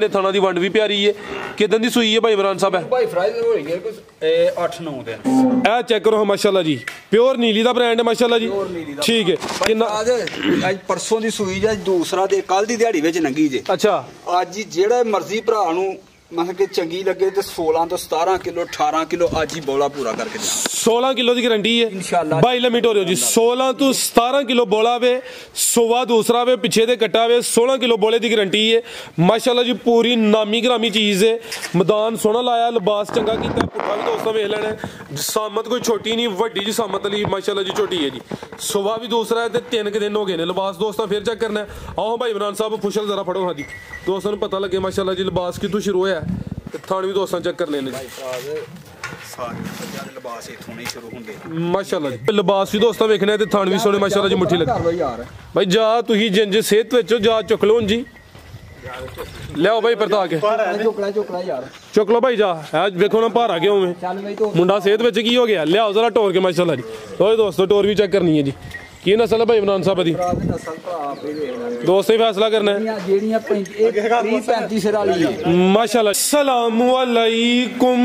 थाना दी वंड भी प्यारी है। कितन दी सूई है भाई इमरान साहब है? भाई फ्राइज हो गई कुछ 8-9 दिन। ए चेक करो माशाल्लाह जी, प्योर नीली दा ब्रांड है माशाल्लाह जी। ठीक है कितना आज परसों दी सूई जे दूसरा ते कल दी दिहाड़ी विच लंघी जे। अच्छा आज ही जेड़ा मर्जी भरा नु मतलब कि चंगी लगे तो 16 तो 17 किलो 18 किलो आज ही बोला पूरा करके 16 किलो की गारंटी है इंशाल्लाह। भाई लिमिट हो रही हो जी 16 तो 17 किलो बोला वे, सुवा दूसरा वे, पीछे दे कट्टा वे, 16 किलो बोले की गारंटी है माशाल्लाह जी। पूरी नामी ग्रामी चीज़ है। मैदान सोहना लाया, लिबास चंगा किया, पुट्ठा भी दोस्तों वेख लेना। जिसामत कोई छोटी नहीं, वड्डी जिसामत वाली माशाल्लाह जी झोटी है जी। सुबह भी दूसरा है तो 3 दिन हो गए ने। लिबास दोस्तों फिर चेक करना है। आओ भाई इमरान साहब फुशल जरा फड़ो हाँ जी, दोस्तों पता लगे माशाल्लाह जी लिबास कितों शुरू है। थान भी दोस्तों चेक कर लेने माशाल्लाह जी। लिबास भी दोस्तों वेखने ते थान भी सोने माशाल्लाह जी मुट्ठी लगे। भाई जा तुही जिंज सेहत विच जा चुक लो जी, लियाओ भाई परता के चुक लो भाई जा। देखो ना भारा क्यों में मुंडा सेहत विच की हो गया। लियाओ जरा टोर के माशाल्लाह जी। तो दोस्तों टोर भी चेक करनी है जी। की नस्ल है भाई इमरान साहब दी? दोस्तों ही फैसला करना है माशाल्लाह। अस्सलामु अलैकुम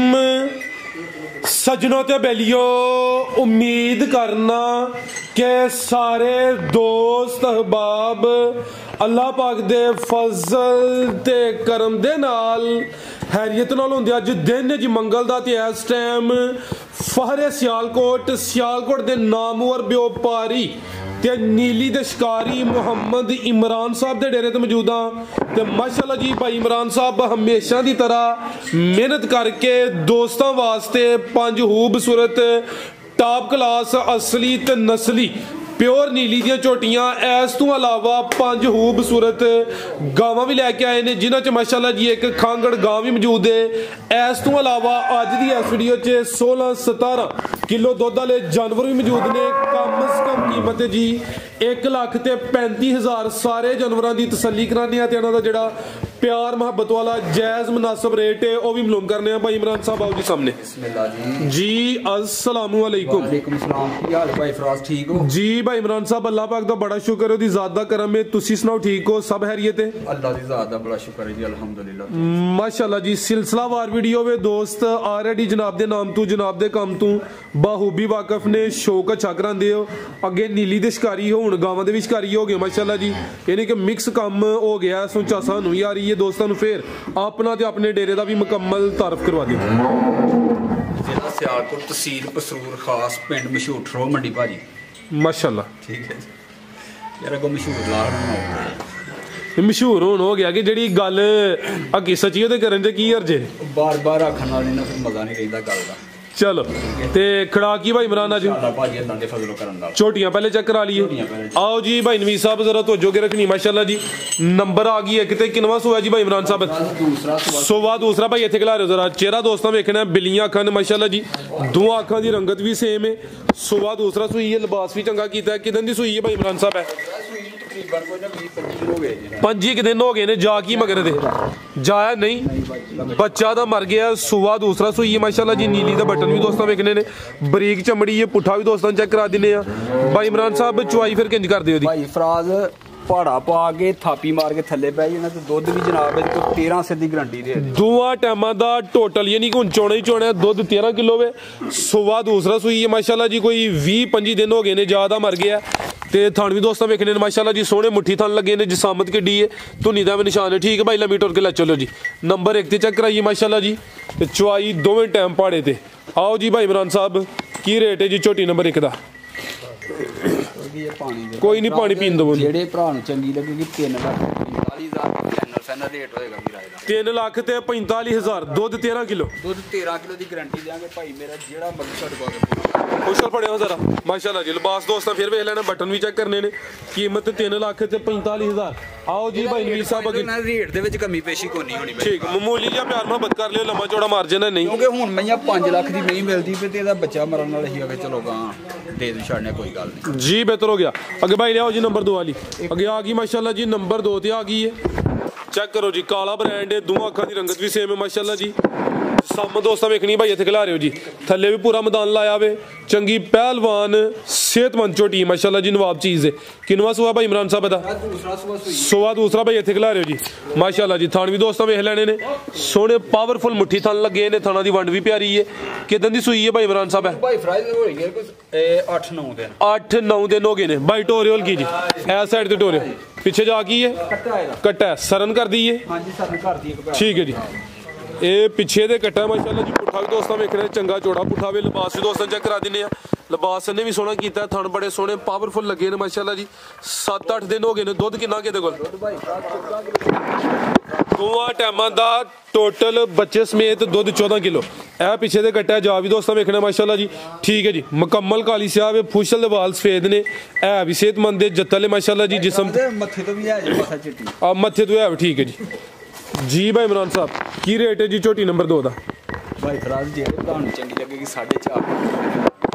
सजनों ते बेलियो, उम्मीद करना के सारे दोस्त अहबाब अल्लाह पाक दे फजल ते करम दे नाल हैरियत नाल होंदे। अज दिन जी मंगल दा ते इस टाइम फहरे सियालकोट दे नामवर व्यापारी ते नीली दे शिकारी मुहम्मद इमरान साहब दे डेरे ते मौजूद हां। ते माशाल्लाह जी भाई इमरान साहब हमेशा दी तरह मेहनत करके दोस्तों वास्ते 5 खूबसूरत टॉप क्लास असली ते नस्ली प्योर नीली दियां झोटियां, इस तो अलावा 5 खूबसूरत गावां भी लैके आए ने, जिन्हां च माशाल्लाह जी एक खांगड़ गां भी मौजूद है। इस तो अलावा अज दी इस वीडियो च 16-17 किलो दुध वाले जानवर भी मौजूद ने। कम से कम कीमत जी 1,35,000 सारे जानवरों की तसल्ली कराने ते इन्हां दा जेड़ा प्यार मुहब्बत वाला जायज मुनासिब रेट है वह भी मालूम करने भाई इमरान साहब आओ जी सामने जी। अस्सलामु अलैकुम। वालेकुम सलाम। की हाल भाई फराज ठीक हो जी? भाई इमरान साहब अल्लाह पाक दा बड़ा शुक्र है, ज़ात दा करम है। तुसी सुनाओ ठीक हो? सब हैरियत है? अल्लाह दी ज़ात दा बड़ा शुक्र है जी अल्हम्दुलिल्लाह माशाल्लाह जी। सिलसिलावार वीडियो वे दोस्त ऑलरेडी जनाब दे नाम तू जनाब दे काम तू बाहूबी वाकफ ने शौक अच्छा करांदे हो। अगे नीली दे शिकारी हो, हुण गावां दे भी शिकारी हो गए माशाल्लाह जी। यानी कि मिक्स काम हो गया। सुचा सानू भी आ रही है दोस्तों फिर अपना ते अपने डेरे का भी मुकम्मल तारफ करवा दियो। जिला सियालकोट तहसील पसरूर खास पिंड मशहूर ठरो मंडी भाजी माशाल्लाह। ठीक है यार अगो मशहूर लाड़ मशहूर होने हो गया कि जी गल अगे सची ओहदे करन दे की अर्ज है। बार बार आखन वाले ना फिर मजा नहीं रहिंदा गल दा। चलो ते खड़ा की भाई इमरान आज छोटियां पहले चेक करा लिए। आओ जी भाई नवीस साहब जरा तवज्जो के रखनी माशाल्लाह जी। नंबर आ गई है किते किनवा सोया जी भाई इमरान साहब? सोवा दूसरा भाई इत्थे खला रहे हो जरा चेहरा दोस्तों वेखना। बिल्लियां अखां माशाल्लाह जी, दो अखां की रंगत भी सेम है। सोवा दूसरा सुई है, लिबास भी चंगा कीता है। किदन दी सुई है भाई इमरान साहब? है 5 दिन हो गए ने। जा की मगर दे जाया नहीं, बच्चा दा मर गया। सुवा दूसरा सुई है माशाल्लाह जी। नीली दा बटन भी दोस्तों वेखने ने, बरीक चमड़ी है। पुट्ठा भी दोस्तों चेक करा दिने भाई इमरान साहब। चुआई फिर किंज कर दियो भाई फराज पहाड़ा पा के थापी मार के थले पै जाना ते दुध भी जनाब 13 सिर दी गारंटी दे दोवां टाइमां दा टोटल यानी कि हुण चोणे ही चोणे दुध 13 किलो वे। सुवा दूसरा सुई है माशाल्लाह जी। कोई 20-25 दिन हो गए ने, ज्यादा मर गया ते थान भी दोस्तों वेखने ने माशाल्लाह जी। सोहने मुट्ठी थान लगे ने, जिसामत किड्डी है, धुनी दा भी निशान है। ठीक है भाई लमी टोर के लै चलो जी। नंबर 1 ते चेक कराइए माशाल्लाह जी। ते चुआई दोवें टाइम पहाड़े ते। आओ जी भाई इमरान साहब की रेट है जी झोटी नंबर 1 दा? कोई नहीं पानी पीन दो जेड़े भरा नूं चंगी लगेगी 3,45,000 चैनल फैनल रेट होएगा वीरा दा 3,45,000 दुध 13 किलो दी गारंटी देंगे भाई मेरा जेड़ा मर्जी छड़ पा खुशल फड़े हो जरा माशाल्लाह जी। लिबास दोस्तों फिर वेख लेना, बटन भी चेक करने ने। कीमत 3,45,000। आओ जी भाई नवीस साहब अगे रेट दे विच कमी पेशी कोई नहीं होनी ठीक मामूली जिहा प्यार मोहब्बत कर लियो, लम्मा चौड़ा मार्जिन है नहीं क्योंकि हुण मैया 5 लाख दी नहीं मिलदी ते एदा बच्चा मरन वाला ही अगे चलो गां दे दे छड़ने कोई गल नहीं जी। बेहतर हो गया। अगे भाई लियाओ जी नंबर 2 वाली अगे आ गई माशाल्लाह जी। नंबर 2 ते आ गई है। चेक करो जी, काला ब्रांड है, दोवां अखां दी रंगत भी सेम है माशाल्लाह जी। सम दोस्तां वेखनी भाई इत्थे खिला रहे हो जी। थल्ले भी पूरा मैदान लाया वे, चंगी पहलवान सेहतमंद झोटी माशाल्लाह जी नवाब चीज़ है। किनवा सुआ भाई इमरान साहब दा? सुआ दूसरा भाई इत्थे खिला रहे हो जी माशाल्लाह जी। थान भी दोस्तों वेख लैने ने सोहने पावरफुल मुट्ठी थान लगे ने, थाना दी वंड भी प्यारी है। किदन दी सूई है भाई इमरान साहब? है 8-9 दिन हो गए ने भाई। टोरियल की जी ए साइड ते टोरियल पिछे जा की है कट्टा सरन कर दी है ठीक है जी। ये पिछे दे कट्टा माशाल्लाह जी। पुट्ठा भी दोस्तों वेखने चंगा चौड़ा पुट्ठा भी। लिबास भी दोस्तों चेक करा दिने लिबास ने भी सोहना कीता है। थन बड़े सोहने पावरफुल लगे ने माशाल्लाह जी। 7-8 दिन हो गए ने। दुध किन्ना किहदे कोल? दोवां टाइमां दा टोटल बच्चे समेत दुध 14 किलो। ए पिछे दे कट्टा जा भी दोस्तों वेखना माशाल्लाह जी ठीक है जी। मुकम्मल काली स्याह है, फुशल दे वाल सफेद ने, है भी सेहतमंद है, जत्तल है माशाल्लाह जी। जिस्म मत्थे तो भी है जी मसा चिट्टी मत्थे तो है ठीक है जी। जी भाई इमरान साहब की रेट है जी झोटी नंबर 2 का? भाई फराज जी ਤੁਹਾਨੂੰ ਚੰਗੀ ਲੱਗੇਗੀ 4.5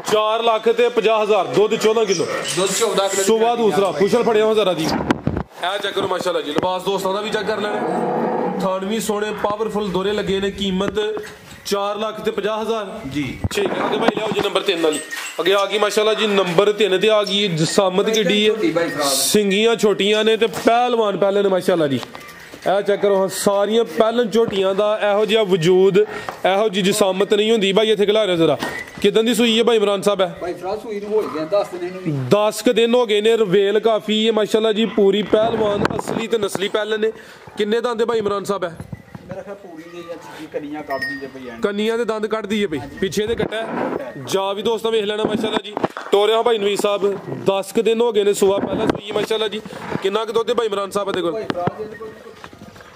4,50,000 दुध 14 किलो। ਦੁੱਧ 14 ਕਿਲੋ। सुबह दूसरा फुशल फड़िया हो जरा जी ए चेक करो माशाल्लाह जी। लिबास दोस्तों का भी चेक कर लेना। थान भी सोने पावरफुल दोरे लगे ने। कीमत 4,50,000 जी ठीक है। आगे भाई लियाओ जी नंबर 3 वाली अगे आ गई माशाल्लाह जी। नंबर 3 ते आ गई जसामत किड्डी है, सिंगियां छोटियां ने ते पहलवान पहले ने माशाल्लाह जी। ए चेक करो सारियां पहलन झोटियां दा एहो जिहा वजूद एहो जी जसामत नहीं होंदी भाई। इत्थे खिला रहे जरा किदन दी सूई है भाई इमरान साहब? है भाई फराज सूई हो गए 10 दिन 10 दिन हो गए ने। रवेल काफी है माशाल्लाह जी। पूरी पहलवान असली ते नस्ली पहलन ने। किन्ने दंद है भाई इमरान साहब? है मेरा ख्याल पूरी दी अच्छी कनियां काट दी पई है। कनियां दे दंद कट दी है भाई। पीछे दे कट्टा जा भी दोस्तों वेख लेना माशाल्लाह जी। टोरिया भाई नवीस साहब 10 दिन हो गए ने। सुआ पहला सूई है माशाल्लाह जी। किन्ना क दुध है भाई इमरान साहब दे कोल?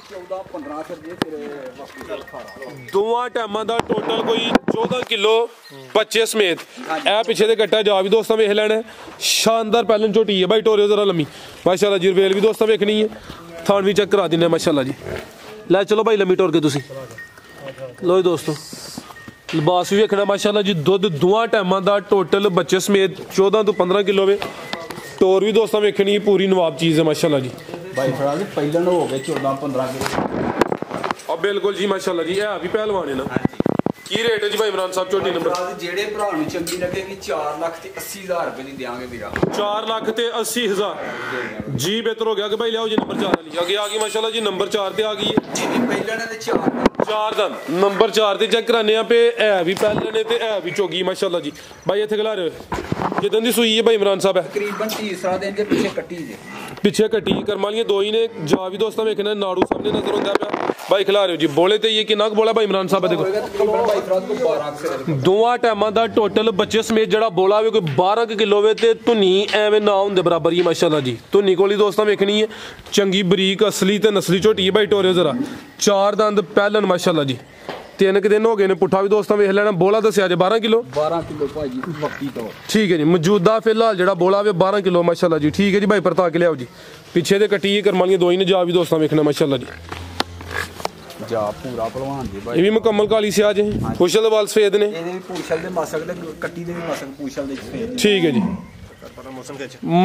14-15 दोवां टाइमां दा टोटल कोई 14 किलो बच्चे समेत। ए पिछे दे कट्टा जा भी दोस्तों वेख लेना। शानदार पहलन झोटी है भाई। टोरियो जरा लम्मी माशाल्लाह जी। रवेल भी दोस्तों वेखनी है। थान भी चेक करा दिने माशाल्लाह जी। लै चलो भाई लम्मी टोर के तुसी लो दोस्तों। लिबास भी वेखना माशाल्लाह जी। दुध दोवां टाइमां दा टोटल बच्चे समेत 14 तो 15 किलो वे। टोर भी दोस्तों वेखनी पूरी नवाब चीज़ है माशाल्लाह जी। भाई फराज पहलन हो गए 14-15 किलो। अब बिल्कुल जी माशाल्लाह जी। है भी पहलवान है ना। की रेट है जी भाई इमरान साहब झोटी नंबर? जेड़े भरा नु चंगी लगेगी 4,80,000 रुपए दी देंगे वीरा। 4,80,000 जी। बेहतर हो गया कि भाई लियाओ जी नंबर 4 वाली आगे आ गई माशाल्लाह जी। नंबर 4 ते आ गई है पहलन है 4 दंद। नंबर 4 ते चेक कराने पे है भी पहले ने ते है भी चोगी माशाल्लाह जी। भाई इत्थे खिला रहे हो किदन दी सूई है भाई इमरान साहब? है तकरीबन 30 दिन के पीछे कट्टी जे पिछे कट्टी करम वाली दो ही ने। जा भी दोस्तों वेखना नाड़ू सामने नजर होंदा पे भाई खिला रहे हो जी। बोले ते ये किन्ना बोला भाई इमरान साहब देखो? दोवां टाइमां दा टोटल बच्चे समेत जड़ा बोला वे कोई 12 किलो वे ते धुनी एवें ना होंदे बराबर ही माशाल्लाह जी। धुनी कोली दोस्तों वेखनी है चंगी बरीक असली ते नस्ली झोटी है भाई। टोरियो जरा 4 दंद पहलन माशाल्लाह जी। 3 दिन हो गए ने। पुट्ठा भी दोस्तों वेख लेना। बोला दसिया जे 12 किलो भाई वक्ती तो ठीक है जी। मौजूदा फिलहाल जड़ा बोला वे 12 किलो माशाल्लाह जी। ठीक है जी भाई परता के लियाओ जी। पिछे दे कट्टी करम वाली दो ही ने। जा भी दोस्तों वेखना माशाल्लाह जी। जा पूरा पहलवान जी भाई। ये भी मुकम्मल काली स्याह जे फुशल दे वाल सफेद ने। ਇਹਦੇ ਵੀ ਪੂਛਲ ਦੇ ਮਾਸਕ ਦੇ ਕੱਟੀ ਦੇ ਵੀ ਮਾਸਕ ਪੂਛਲ ਦੇ ਸਫੇਦ। ठीक है जी।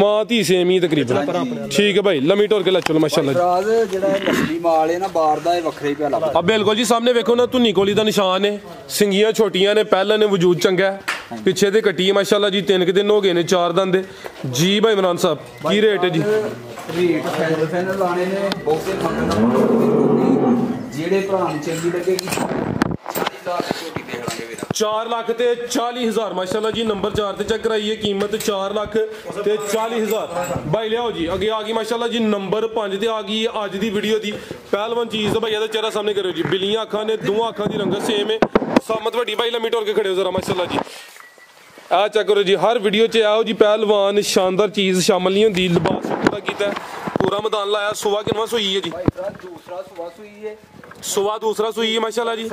मां धी सेम ही तकरीबन ठीक है भाई। लम्मी टोर के ला चलो माशाल्लाह जी। ਫਰਾਜ਼ ਜਿਹੜਾ ਨਸਲੀ ਮਾਲ ਹੈ ਨਾ ਬਾਹਰ ਦਾ ਇਹ ਵੱਖਰਾ ਹੀ ਪਿਆ ਲੱਭਦਾ। अब बिल्कुल जी सामने वेखो ना धुनी कोली दा निशान है। सिंगियां छोटियां ने पहले ने वजूद चंगा है। पिछे दे कट्टी है माशाल्लाह जी। 3 दिन हो गए ने 4 दंद जी भाई इमरान साहब की रेट है जी? ਰੇਟ ਫੈਨਲ ਲਾਣੇ ਨੇ ਬਹੁਤੇ ਮੰਗਣਾ ਜਿਹੜੇ ਭਰਾ ਨੂੰ ਚੰਗੀ ਲੱਗੇਗੀ 40,000 ਦੀ ਝੋਟੀ ਦੇਖ ਲਾਂਗੇ ਵੀਰਾ। 4,40,000 माशाल्लाह जी। नंबर 4 ते चेक कराइए। कीमत 4,40,000 भाई लियाओ जी। आगे आ गई माशाल्लाह जी। नंबर 5 ते आ गई अज दी वीडियो दी पहलवान चीज भाई दा चेहरा सामने करो जी। बिलियां अखां ने दोवां अखां दी रंगत सेम है। सामत वड्डी भाई लम्मी टोर के खड़े हो जरा माशाल्लाह जी। आ चेक करो जी। हर वीडियो च आओ जी पहलवान शानदार चीज शामिल नहीं होंदी। लिबास पूरा कीता पूरा मैदान लाया। सुबह किनवा सूई है जी? दूसरा सुबह सूई है। सुबह दूसरा सूई है माशाल्लाह जी।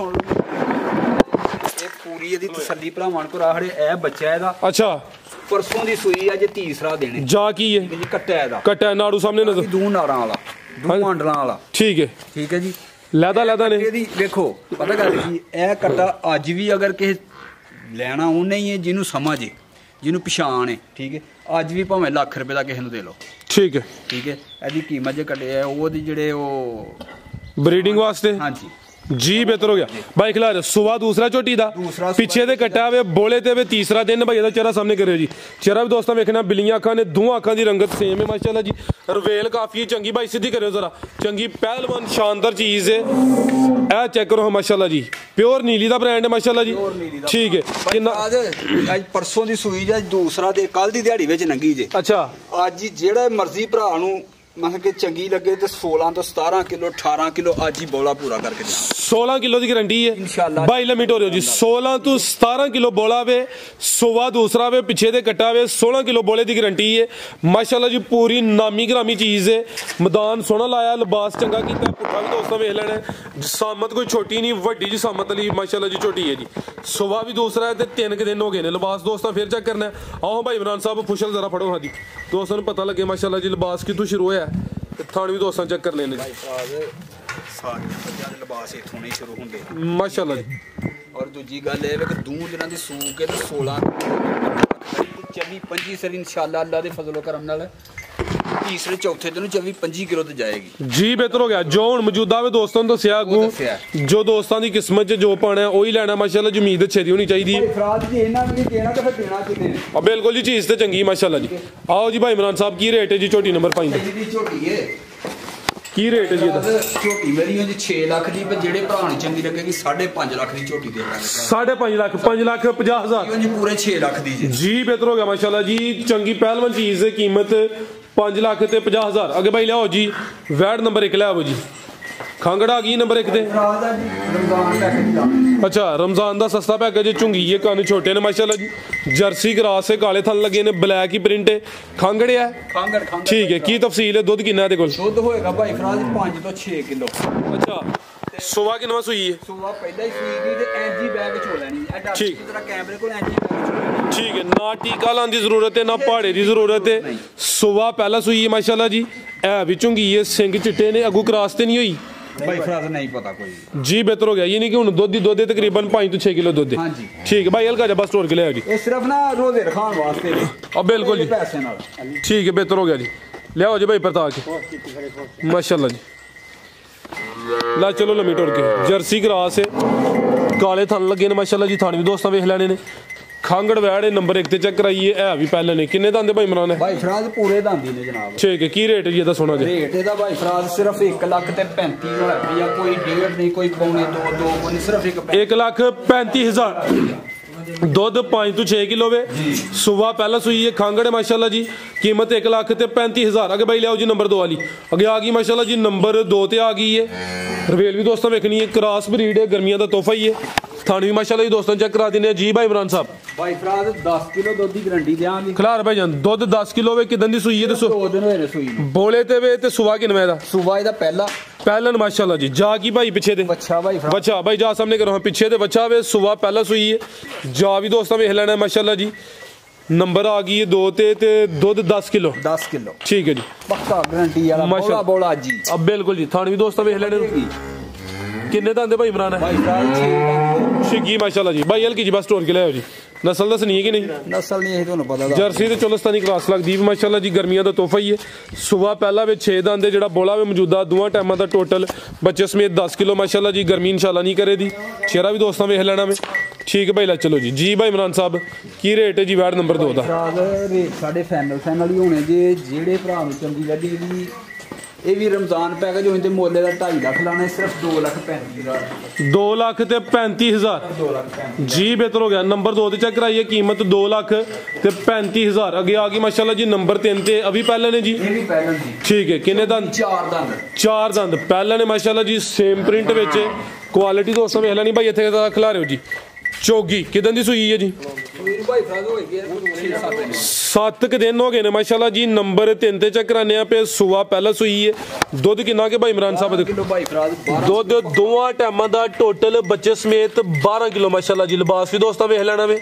ਇਹ ਪੂਰੀ ਇਹਦੀ ਤਸੱਲੀ ਭਰਾਵਾਂ ਨੂੰ ਕਰਾ ਖੜੇ। ਇਹ ਬੱਚਾ ਇਹਦਾ अच्छा ਪਰਸੋਂ ਦੀ ਸੂਈ ਅੱਜ ਤੀਸਰਾ ਦੇਣੇ जा की है ਜੀ। ਕੱਟਾ ਇਹਦਾ कट्टा नाड़ू सामने नजर ਦੂ ਨਾਰਾਂ ਵਾਲਾ ਦੂ ਮੰਡਲਾਂ ਵਾਲਾ ठीक है ਠੀਕ ਹੈ ਜੀ। लैदा लैदा ने ਇਹਦੀ ਵੇਖੋ ਪਤਾ ਗੱਲ ਕੀ ਇਹ ਕੱਟਾ ਅੱਜ ਵੀ ਅਗਰ ਕਿਸੇ ਲੈਣਾ ਉਹਨੇ ਹੀ ਹੈ ਜਿਹਨੂੰ ਸਮਝ ਹੈ ਜਿਹਨੂੰ ਪਛਾਣ ਹੈ ਠੀਕ ਹੈ। ਅੱਜ ਵੀ ਭਾਵੇਂ ਲੱਖ ਰੁਪਏ ਦਾ ਕਿਸੇ ਨੂੰ ਦੇ ਲਓ ठीक है ਠੀਕ ਹੈ। ਇਹਦੀ ਕੀਮਤ ਜੇ ਕੱਟੇ ਹੈ ਉਹਦੀ ਜਿਹੜੇ ਉਹ ब्रीडिंग वास्ते ਹਾਂਜੀ जी बेहतर हो गया भाई खिला सुबह दूसरा झोटी दा पिछे दे कट्टा वे बोले ते वे तीसरा दिन भाई दा चेहरा सामने करो जी चेहरा भी दोस्तों वेखना बिल्लियां अखां ने दो अखां दी रंगत सेम है माशाल्लाह जी रवेल काफी चंगी भाई सीधी करो जरा चंगी पहलवान शानदार चीज है ए चेक करो माशाल्लाह जी प्योर नीली दा ब्रांड है माशाल्लाह जी ठीक है कितना आज परसों दी सूई जे दूसरा ते कल दी दिहाड़ी विच नंगी जे अच्छा आज जेड़ा मर्जी भरा नु मतलब कि चंगी लगे तो 16 तो 17 किलो 18 किलो आज ही बोला पूरा करके 16 किलो की गारंटी है इंशाल्लाह भाई लिमिट हो रही हो जी 16 तो 17 किलो बोला वे सुबह दूसरा वे पीछे दे कट्टा वे 16 किलो बोले की गारंटी है माशाल्लाह जी पूरी नामी ग्रामी चीज है मैदान सोना लाया लिबास चंगा कीता पुट्ठा भी दोस्तों वेख लेना जिसामत कोई छोटी नहीं वड्डी जिसामत वाली माशाल्लाह जी छोटी है जी सुबह भी दूसरा है 3 दिन हो गए ने लिबास दोस्तों फिर चेक करना है आओ भाई इमरान साहब फुशल जरा फड़ो हाँ जी दोस्तों पता लगे माशाल्लाह जी लिबास की तो शुरू है थाने भी दोस्तों चेक कर लेने माशाल्लाह जी और दूजी गल है कि 2 दिनों की सूक है 16 24-25 सर इंशाल्लाह अल्लाह दे फजलो करम नाल तीसरे चौथे दिन 24-25 किलो तो जाएगी जी बेहतर हो गया जो हुण मौजूदा वे दोस्तों तो दस्सिया अगू जो दोस्तों की किस्मत च जो पाना है वही लेना माशाल्लाह जी उम्मीद अच्छी होनी चाहिए बिल्कुल जी चीज तो चंगी माशाल्लाह जी आओ जी भाई इमरान साहब की रेट है जी छोटी नंबर 5 की रेट है जी झोटी मेरी है जी 6 लाख दी पर जेड़े भरा नु चंगी लगेगी 5.5 लाख दी झोटी दे दांगे 5.5 लाख 5,50,000 जी पूरे 6 लाख दी जी बेहतर हो गया माशाल्लाह जी चंगी पहलवान चीज है कीमत 5,50,000 आगे भाई लियाओ जी वैड नंबर 1 लियाओ जी खांगड़ा आ गई नंबर 1 ते अच्छा रमजान दा सस्ता पैकेज झुंगी है कान छोटे ने माशाल्लाह जी जर्सी ग्रास है काले थन लगे ने ब्लैक ही प्रिंट है खांगड़े है खांगड़ ठीक है की तफसील है दूध कितना है कोल दूध होएगा भाई फराज 5 तो 6 किलो अच्छा सुबह कितना सुई है सुबह पहला ही सुई दी ते एनजी बैग च हो लेनी है ठीक तेरा कैमरे को एनजी बैग ठीक है ना टीका लाने की जरूरत है ना पहाड़े की जरूरत है सुबह पहला सुई है माशाल्लाह जी है भी झुंगी है सिंग चिट्टे ने अगू क्रॉस ते नहीं हुई भाई फराज नहीं पता कोई जी बेहतर हो गया ये नहीं कि हुन दुध तकरीबन 5 तो 6 किलो दुध हां जी ठीक है भाई हल्का जा बस स्टोर के ले आओ जी ये सिर्फ ना रोजे रखान वास्ते अब बिल्कुल जी पैसे नाल ठीक है बेहतर हो गया जी ले आओ जी भाई परता के माशाल्लाह जी ला चलो लम्मी टोर के जर्सी क्रॉस है काले थन लगे ने माशाल्लाह जी थान भी दोस्तों वेख लेने ने खांगड़ वैड़ नंबर 1 ते चेक कराइए है भी पहले ने किन्ने दांदे भाई इमरान है भाई फराज पूरे दांदी ने जनाब ठीक है की रेट है ये दा सोना जी रेट ਇਹਦਾ भाई फराज सिर्फ 1 लाख ते 35,000 या कोई डेढ़ नहीं कोई पौने 2 कोई सिर्फ 1,35,000 दुध 5 तो 6 किलो वे सुबह पहला सुई है खांगड़ माशाल्लाह जी कीमत 1,35,000 आगे भाई लियाओ जी नंबर 2 वाली आगे आ गई माशाल्लाह जी नंबर 2 ते आ गई है रवेल भी दोस्तों वेखनी है क्रॉस ब्रीड है गर्मियां दा तोहफा ही है थाने भी माशाल्लाह जी दोस्तों चेक करा देने जी भाई इमरान साहब भाई फराज 10 किलो दूध की गारंटी देंगे खलार भाई जान दूध 10 किलो वे किदन दी सुई है ते 2 दिन होए सुई बोले ते वे ते सुबह किनवे दा सुबह दा पहला माशाल्लाह जी जा की भाई पीछे दे बच्चा भाई बच्चा भाई जा सामने करो पीछे दे बच्चा वे सुबह पहला सुई है जा भी दोस्तों वेख लेना माशाल्लाह जी नंबर आ गई है 2 ते दूध 10 किलो ठीक है जी पक्का गारंटी वाला बोला जी अब बिल्कुल जी थाने भी दोस्तों वेख लेने किन्ने दांदे भाई इमरान है शिगी माशाल्लाह जी भाई हल्की जी बस स्टोर के ले आओ जी नस्ल दसनी है कि नहीं नस्ल नहीं है तो पता जर्सी ते चोलस्तानी क्रॉस लगदी माशाल्लाह जी गर्मियां दा तोहफा ही है सुबह पहला वे 6 दांदे जेड़ा बोला वे मौजूदा दोवां टाइमां दा टोटल बच्चे समेत 10 किलो माशाल्लाह जी गर्मी इंशाल्लाह नहीं करे दी चेहरा भी दोस्तों वेख लेना में ठीक है भाई ला चलो जी भाई इमरान साहब की रेट है जी वैड नंबर 2 दा रेट साडे फाइनल ही होने जे जेड़े भरा नु चंगी लगी दी ये भी रमजान पैकेज होने ते मोले दा 2.5 लाख लाना सिर्फ 2,35,000 2 लाख ते 35,000 जी बेहतर हो गया नंबर 2 ते चेक कराइए कीमत 2 लाख ते 35,000 आगे आ गई माशाल्लाह जी नंबर 3 ते अभी पहले ने जी ठीक है किन्ने दंद 4 दंद पहले ने माशाल्लाह जी सेम प्रिंट विच क्वालिटी दोस्तों वेख लेनी भाई इत्थे खिला रहे हो जी चौगी किदन दी सुई है जी 7 दिन हो गए ने माशाल्लाह जी नंबर 3 ते चेक कराने पे सुबह पहला सुई है दुध कितना के भाई इमरान साहब दुध दोवां टाइमां दा टोटल बच्चे समेत 12 किलो माशाल्लाह जी लिबास भी दोस्तों वेख लेना वे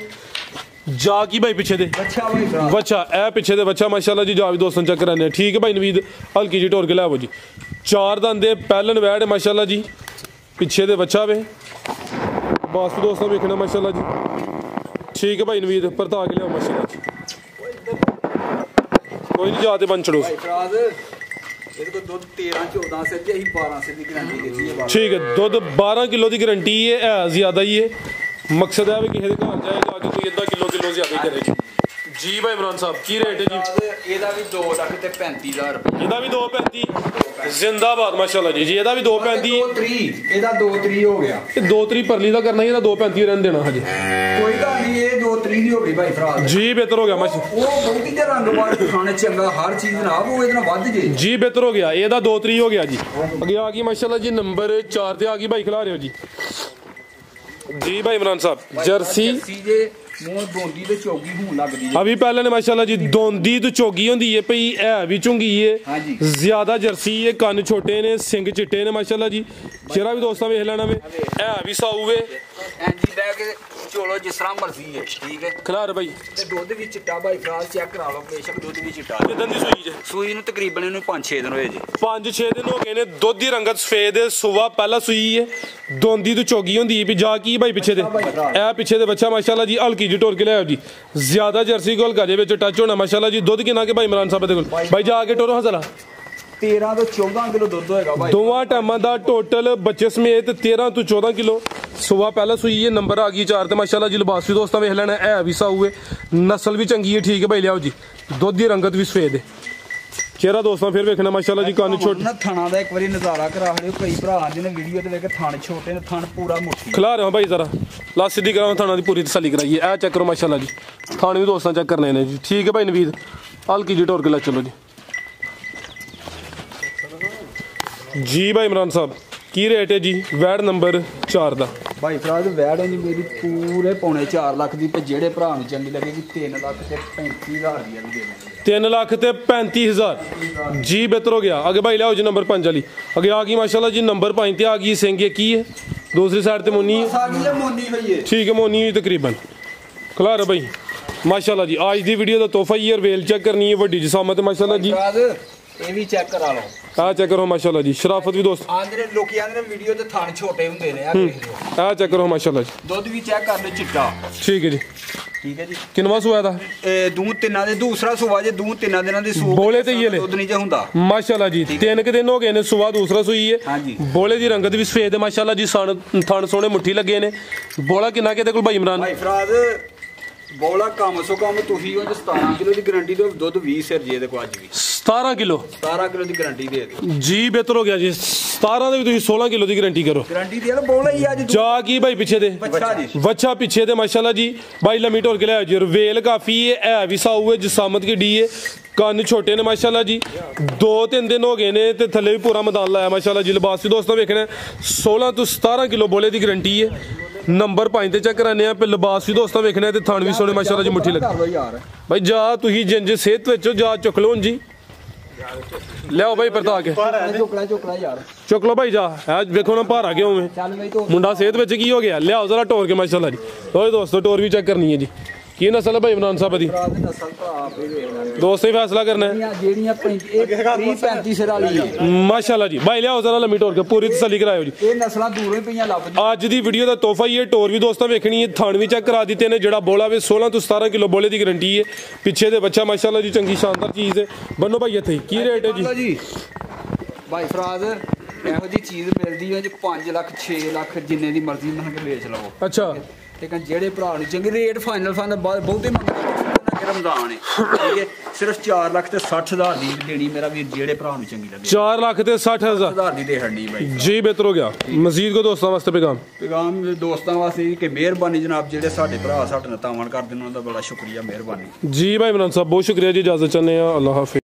जा की भाई पीछे दे बच्चा ए पीछे दे बच्चा माशाल्लाह जी जा भी दोस्तों चेक कराने ठीक है भाई नवीद हल्की जी टोर के लाओ जी 4 दंदे पहलन वैड माशाल्लाह जी पीछे दे बच्चा वे बस भी दोस्तों वेखना माशाल्लाह जी ठीक है भाई नवीद परता के लिया माशाल्लाह जी कोई नहीं जाते बन चढ़ो ਇਹਦੇ ਕੋਲ ਦੁੱਧ 13-14 ਸਿਰ ਤੇ ਅਸੀਂ 12 ਸਿਰ ਦੀ ਗਾਰੰਟੀ ਦਿੱਤੀ ਹੈ। ਠੀਕ ਹੈ, ਦੁੱਧ 12 ਕਿਲੋ ਦੀ ਗਾਰੰਟੀ ਹੈ ਜ਼ਿਆਦਾ ਹੀ ਹੈ। ਮਕਸਦ ਹੈ ਵੀ ਕਿਸੇ ਦੇ ਘਰ ਜਾਏ ਜਾ ਕੇ ਕੋਈ ਅੱਧਾ ਕਿਲੋ ਜ਼ਿਆਦਾ ਹੀ ਕਰੇ ਜੀ। ਭਾਈ ਇਮਰਾਨ ਸਾਹਿਬ ਕੀ ਰੇਟ ਹੈ ਜੀ? ਇਹਦਾ ਵੀ 2,35,000 ਰੁਪਏ। ਇਹਦਾ ਵੀ 2.35 ਜ਼ਿੰਦਾਬਾਦ ਮਾਸ਼ਾਅੱਲਾ ਜੀ। ਇਹਦਾ ਵੀ 2.35 ਇਹਦਾ 2.3 ਹੋ ਗਿਆ। ਇਹ 2.3 ਪਰਲੀ ਦਾ ਕਰਨਾ, ਇਹਦਾ 2.35 ਰਹਿਣ ਦੇਣਾ ਹਜੇ। ਕੋਈ ਗੱਲ ਨਹੀਂ, ਇਹ 2.3 ਦੀ ਹੋ ਗਈ ਭਾਈ ਫਰਾਦ ਜੀ। ਬਿਹਤਰ ਹੋ ਗਿਆ ਮਾਸ਼ਾਅੱਲਾ। ਉਹ ਬਹੁਤੀ ਤੇ ਰੰਗ ਖਾਣੇ ਚੰਗਾ ਹਰ ਚੀਜ਼ ਜਨਾਬ, ਉਹ ਇਹਦੇ ਨਾਲ ਵੱਧ ਜੇ ਜੀ। ਬਿਹਤਰ ਹੋ ਗਿਆ, ਇਹਦਾ 2.3 ਹੋ ਗਿਆ ਜੀ। ਅੱਗੇ ਆ ਗਈ ਮਾਸ਼ਾਅੱਲਾ ਜੀ ਨੰਬਰ 4 ਤੇ ਆ ਗਈ ਭਾਈ, ਖਿਲਾ ਰਹੇ ਹੋ ਜੀ ਭਾਈ ਇਮਰਾਨ ਸਾਹਿਬ। ਜਰਸੀ ਜੇ ਮੂੰਹ ਦੋਂਦੀ ਤੇ ਚੋਗੀ ਹੋਣ ਲੱਗਦੀ ਹੈ। अभी पहले ने माशाल्लाह जी दोंदी तो चोगी होंदी है भई, है भी झुंगी है ज्यादा जर्सी है। कन्न छोटे ने, सिंग चिट्टे ने माशाल्लाह जी। चेहरा भी दोस्तों वेख लेना वे, है भी साऊ है। ਐਂਜੀ ਬੈ ਕੇ ਚੋਲੋ ਜਿਸ ਤਰ੍ਹਾਂ ਮਰਜ਼ੀ ਹੈ, ਠੀਕ ਹੈ। ਖਿਲਾਰ ਭਾਈ ਤੇ ਦੁੱਧ ਵੀ ਚਿੱਟਾ ਭਾਈ ਫਰਾਲ ਚੈੱਕ ਕਰਾ ਲਓ, ਬੇਸ਼ੱਕ ਦੁੱਧ ਵੀ ਚਿੱਟਾ। ਕਿਦਾਂ ਦੀ ਸੂਈ ਜੇ? ਸੂਈ ਨੂੰ ਤਕਰੀਬਨ ਇਹਨੂੰ 5-6 ਦਿਨ ਹੋਏ ਜੀ। 5-6 ਦਿਨ ਹੋ ਗਏ ਨੇ। ਦੁੱਧ ਦੀ ਰੰਗਤ ਸਫੇਦ ਹੈ, ਸੁਵਾ ਪਹਿਲਾ ਸੂਈ ਹੈ। ਦੋਂਦੀ ਤੋਂ ਚੋਗੀ ਹੁੰਦੀ ਹੈ ਵੀ ਜਾ ਕੀ ਭਾਈ ਪਿੱਛੇ ਦੇ, ਇਹ ਪਿੱਛੇ ਦੇ ਬੱਚਾ ਮਾਸ਼ਾਅੱਲਾ ਜੀ ਹਲਕੀ ਜੀ ਟੋਰ ਕੇ ਲਿਆਓ ਜੀ। ਜ਼ਿਆਦਾ ਜਰਸੀ ਕੋਲ ਗਾਜੇ ਵਿੱਚ ਟੱਚ ਹੋਣਾ ਮਾਸ਼ਾਅੱਲਾ ਜੀ। ਦੁੱਧ ਕਿੰਨਾ ਕੇ ਭਾਈ ਇਮਰਾਨ ਸਾਹਿਬ ਦੇ ਕੋਲ? ਭਾਈ ਜਾ ਕੇ ਟੋਰੋ ਹਸਲਾ 13 ਤੋਂ 14 ਕਿਲੋ ਦੁੱਧ ਹੋਏਗਾ ਭਾਈ। ਦੋਵਾਂ ਟਾਈਮਾਂ ਦਾ ਟੋਟਲ ਬੱਚੇ ਸਮੇਤ 13 ਤੋਂ 14 ਕਿਲੋ। ਸੁਬਾ ਪਹਿਲਾਂ ਸੂਈ ਹੈ, ਨੰਬਰ ਆ ਗਈ 4 ਤੇ ਮਾਸ਼ਾਅੱਲਾ ਜੀ। ਲਿਬਾਸ ਵੀ ਦੋਸਤਾਂ ਵੇਖ ਲੈਣਾ, ਹੈ ਵੀ ਸਾਊ ਹੈ, ਨਸਲ ਵੀ ਚੰਗੀ ਹੈ, ਠੀਕ ਹੈ ਭਾਈ। ਲਿਆਓ ਜੀ, ਦੁੱਧ ਦੀ ਰੰਗਤ ਵੀ ਸਫੇਦ ਹੈ। ਚਿਹਰਾ ਦੋਸਤਾਂ ਫਿਰ ਵੇਖਣਾ ਮਾਸ਼ਾਅੱਲਾ ਜੀ। ਕੰਨ ਛੋਟੇ ਨਾ ਥਣਾ ਦਾ ਇੱਕ ਵਾਰੀ ਨਜ਼ਾਰਾ ਕਰਾ ਲਿਓ। ਕਈ ਭਰਾ ਜਿਹਨੇ ਵੀਡੀਓ ਤੇ ਵੇਖ ਕੇ ਥਣ ਛੋਟੇ ਨੇ, ਥਣ ਪੂਰਾ ਮੁੱਠੀ। ਖਿਲਾ ਰਿਹਾ ਭਾਈ ਜ਼ਰਾ ਲਾ ਸਿੱਧੀ ਕਰਾਵਾਂ, ਥਾਣਾ ਦੀ ਪੂਰੀ ਤਸੱਲੀ ਕਰਾਈਏ। ਇਹ ਚੈੱਕ ਕਰੋ ਮਾਸ਼ਾਅੱਲਾ ਜੀ, ਥਾਣੇ ਵੀ ਦੋਸਤਾਂ ਚੈੱਕ ਕਰਨੇ ਨੇ ਜੀ। ਠੀਕ ਹੈ ਭਾਈ ਨਵੀਦ, ਹਲਕੀ ਜੀ ਟੋਰ ਕੇ ਲੈ ਚਲੋ ਜੀ ਭਾਈ ਇਮਰਾਨ ਸਾਹਿਬ ਕੀ ਰੇਟ ਹੈ ਜੀ? ਵੈਡ ਨੰਬਰ 4 ਦਾ ਭਾਈ ਫਰਾਦ ਵੈਡ ਹੈ ਜੀ ਮੇਰੀ ਪੂਰੇ ਪੌਣੇ 4 ਲੱਖ ਦੀ। ਤੇ ਜਿਹੜੇ ਭਰਾ ਨੂੰ ਚੰਗੀ ਲੱਗੇਗੀ 3 ਲੱਖ ਤੇ 35,000 ਦੀ ਵੀ ਦੇ ਦਾਂਗੇ। 3 ਲੱਖ ਤੇ 35,000 ਜੀ। ਬਿਹਤਰ ਹੋ ਗਿਆ। ਅੱਗੇ ਭਾਈ ਲਿਆਓ ਜੀ ਨੰਬਰ 5 ਵਾਲੀ। ਅੱਗੇ ਆ ਗਈ ਮਾਸ਼ਾਅੱਲਾ ਜੀ ਨੰਬਰ 5 ਤੇ ਆ ਗਈ ਸਿੰਘ। ਕੀ ਹੈ दूसरी साइड ते मोनी ठीक है मोनी हुई तकरीबन खलार भाई माशाल्लाह जी। आज दी वीडियो का तोहफा ही वेल चेक करनी है वड्डी जिसामत माशाल्लाह जी। ਇਹ ਵੀ ਚੈੱਕ ਕਰਾ ਲਓ ਆ ਚੈੱਕ ਕਰੋ ਮਾਸ਼ਾਅੱਲਾ ਜੀ। ਸ਼ਰਾਫਤ ਵੀ ਦੋਸਤ ਆਂਦੇ ਲੋਕੀ ਆਂਦੇ ਵੀਡੀਓ ਤੇ ਥਣ ਛੋਟੇ ਹੁੰਦੇ ਨੇ। ਆ ਚੈੱਕ ਕਰੋ ਮਾਸ਼ਾਅੱਲਾ ਜੀ। ਦੁੱਧ ਵੀ ਚੈੱਕ ਕਰ ਲਓ ਚਿੱਟਾ ਠੀਕ ਹੈ ਜੀ। ਠੀਕ ਹੈ ਜੀ। ਕਿੰਨਵਾ ਸੂਆ ਦਾ? ਦੂੰ ਤਿੰਨਾਂ ਦੇ ਦੂਸਰਾ ਸੂਆ ਜੇ ਦੂੰ ਤਿੰਨਾਂ ਦਿਨਾਂ ਦੀ ਸੂਆ ਬੋਲੇ ਤੇ ਇਹ ਲੈ ਦੁੱਧ ਨਹੀਂ ਜੇ ਹੁੰਦਾ ਮਾਸ਼ਾਅੱਲਾ ਜੀ। 3 ਕਿ ਦਿਨ ਹੋ ਗਏ ਨੇ ਸੂਆ ਦੂਸਰਾ ਸੂਈ ਹੈ। ਹਾਂਜੀ ਬੋਲੇ ਦੀ ਰੰਗਤ ਵੀ ਸਫੇਦ ਹੈ ਮਾਸ਼ਾਅੱਲਾ ਜੀ। ਥਣ ਸੋਹਣੇ ਮੁੱਠੀ ਲੱਗੇ ਨੇ। ਬੋਲਾ ਕਿੰਨਾ ਕਿਤੇ ਕੋਲ ਭਾਈ ਇਮਰਾਨ? ਭਾਈ ਫਰਾਜ਼ ਬੋਲਾ ਕਮ ਸੋ ਕਮ ਤੁਸੀਂ ਉਹ 17 ਕਿਲੋ ਦੀ ਗਾਰੰਟੀ ਦਿਓ। ਦੁੱਧ 20 ਸਿਰ ਜੀ ਇਹਦੇ ਕੋ ਅੱਜ ਵੀ 17 ਕਿਲੋ ਦੀ ਗਾਰੰਟੀ ਦੇ ਦਿਓ ਜੀ। ਬਿਹਤਰ ਹੋ ਗਿਆ ਜੀ। 17 ਦੇ ਵੀ ਤੁਸੀਂ 16 ਕਿਲੋ ਦੀ ਗਾਰੰਟੀ ਕਰੋ। ਗਾਰੰਟੀ ਦੇ ਬੋਲਾ ਹੀ ਅੱਜ ਜਾ ਕੀ ਭਾਈ ਪਿੱਛੇ ਦੇ ਵੱਛਾ ਪਿੱਛੇ ਦੇ ਮਾਸ਼ਾਅੱਲਾ ਜੀ। ਭਾਈ ਲੰਮੀ ਢੋਲ ਕੇ ਲਿਆਓ ਜੀ। ਰਵੇਲ ਕਾਫੀ ਹੈ ਵੀ ਸਾਊ ਹੈ ਜਿਸਾਮਤ ਕੀ ਡੀ ਹੈ। ਕੰਨ ਛੋਟੇ ਨੇ ਮਾਸ਼ਾਅੱਲਾ ਜੀ। 2-3 ਦਿਨ ਹੋ ਗਏ ਨੇ ਤੇ ਥੱਲੇ ਵੀ ਪੂਰਾ ਮੈਦਾਨ ਲਾਇਆ ਮਾਸ਼ਾਅੱਲਾ ਜੀ। ਲਿਬਾਸ ਵੀ ਦੋਸਤੋ ਵੇਖਣਾ 16 ਤੋਂ 17 ਕਿਲੋ ਬੋਲੇ ਦੀ ਗਾਰੰਟੀ ਹੈ। ਨੰਬਰ 5 ਤੇ ਚੈੱਕ ਕਰਾਨੇ ਆ। ਤੇ ਲਿਬਾਸ ਵੀ ਦੋਸਤਾਂ ਵੇਖਣਾ ਤੇ ਥਣ ਵੀ ਸੋਹਣੇ ਮਾਸ਼ਾਅੱਲਾ ਜੀ ਮੁੱਠੀ ਲੱਗੀ। ਭਾਈ ਜਾ ਤੁਸੀਂ ਜਿੰਜ ਸਿਹਤ ਵਿੱਚ ਜਾ ਚੁੱਕ ਲਓ ਜੀ। ਲਿਆਓ ਭਾਈ ਪਰਤਾ ਕੇ ਚੁੱਕ ਲਓ ਭਾਈ ਜਾ। ਵੇਖੋ ਨਾ ਭਾਰਾ ਕਿਉਂ ਮੁੰਡਾ ਸਿਹਤ ਵਿੱਚ ਕੀ ਹੋ ਗਿਆ। ਲਿਆਓ ਜ਼ਰਾ ਟੋਰ ਕੇ ਮਾਸ਼ਾਅੱਲਾ ਜੀ। ਓਏ ਦੋਸਤੋ ਟੋਰ ਵੀ ਚੈੱਕ ਕਰਨੀ ਹੈ ਜੀ। ਕੀ ਨਸਲ ਹੈ ਭਾਈ ਇਮਰਾਨ ਸਾਹਿਬ ਦੀ? ਦੋਸਤ ਹੀ ਫੈਸਲਾ ਕਰਨਾ ਹੈ ਜਿਹੜੀਆਂ 35 ਸਿਰ ਵਾਲੀ ਹੈ ਮਾਸ਼ਾਅੱਲਾ ਜੀ। ਭਾਈ ਲਿਆਓ ਜ਼ਰਾ ਲੰਮੀ ਟੋਰ ਕੇ ਪੂਰੀ ਤਸੱਲੀ ਕਰਾਇਓ ਜੀ। ਇਹ ਨਸਲਾਂ ਦੂਰੋਂ ਹੀ ਪਈਆਂ ਲੱਭ ਜੀ। ਅੱਜ ਦੀ ਵੀਡੀਓ ਦਾ ਤੋਹਫਾ ਹੀ ਹੈ। ਟੋਰ ਵੀ ਦੋਸਤਾਂ ਵੇਖਣੀ ਹੈ। ਥਣ ਵੀ ਚੈੱਕ ਕਰਾ ਦਿੱਤੇ ਨੇ। ਜਿਹੜਾ ਬੋਲਾ ਵੇ 16 ਤੋਂ 17 ਕਿਲੋ ਬੋਲੇ ਦੀ ਗਾਰੰਟੀ ਹੈ। ਪਿੱਛੇ ਦੇ ਬੱਚਾ ਮਾਸ਼ਾਅੱਲਾ ਜੀ ਚੰਗੀ ਸ਼ਾਨਦਾਰ ਚੀਜ਼ ਹੈ। ਬੰਨੋ ਭਾਈ ਇੱਥੇ ਕੀ ਰੇਟ ਹੈ ਜੀ? ਭਾਈ ਫਰਾਜ਼ ਇਹੋ ਜੀ ਚੀਜ਼ ਮਿਲਦੀ ਹੈ ਜੀ 5 ਲੱਖ 6 ਲੱਖ ਜਿੰਨੇ ਦੀ ਮਰਜ਼ੀ ਮੰਗ ਕੇ ਵੇਚ ਲਵੋ। ਅੱਛਾ ਲੇਕਿਨ ਜਿਹੜੇ ਭਰਾ ਨੂੰ ਚੰਗੀ ਰੇਟ ਫਾਈਨਲ ਫੰਡ ਬਹੁਤੇ ਮੰਗਦੇ ਰਮਜ਼ਾਨ ਹੈ ਠੀਕ ਹੈ। ਸਿਰਫ 4 ਲੱਖ ਤੇ 60,000 ਦੀ ਦੇਣੀ ਮੇਰਾ ਵੀਰ। ਜਿਹੜੇ ਭਰਾ ਨੂੰ ਚੰਗੀ ਲੱਗੇ 4 ਲੱਖ ਤੇ 60,000 ਦੀ ਦੇ ਹੜਨੀ ਭਾਈ ਜੀ। ਬਿਹਤਰ ਹੋ ਗਿਆ। ਮਜ਼ੀਦ ਕੋ ਦੋਸਤਾਂ ਵਾਸਤੇ ਪੈਗਾਮ ਦੋਸਤਾਂ ਵਾਸਤੇ ਕਿ ਮਿਹਰਬਾਨੀ ਜਨਾਬ। ਜਿਹੜੇ ਸਾਡੇ ਭਰਾ ਸਾਡੇ ਨਾਲ ਤਾਵਨ ਕਰਦੇ ਨੇ ਉਹਨਾਂ ਦਾ ਬੜਾ ਸ਼ੁਕਰੀਆ ਮਿਹਰਬਾਨੀ ਜੀ। ਭਾਈ ਇਮਰਾਨ ਸਾਹਿਬ ਬਹੁਤ ਸ਼ੁਕਰੀਆ ਜੀ। ਇਜਾਜ਼ਤ ਚਾਹੁੰਦੇ ਆ। ਅੱਲਾਹ ਹਾਫਿਜ਼।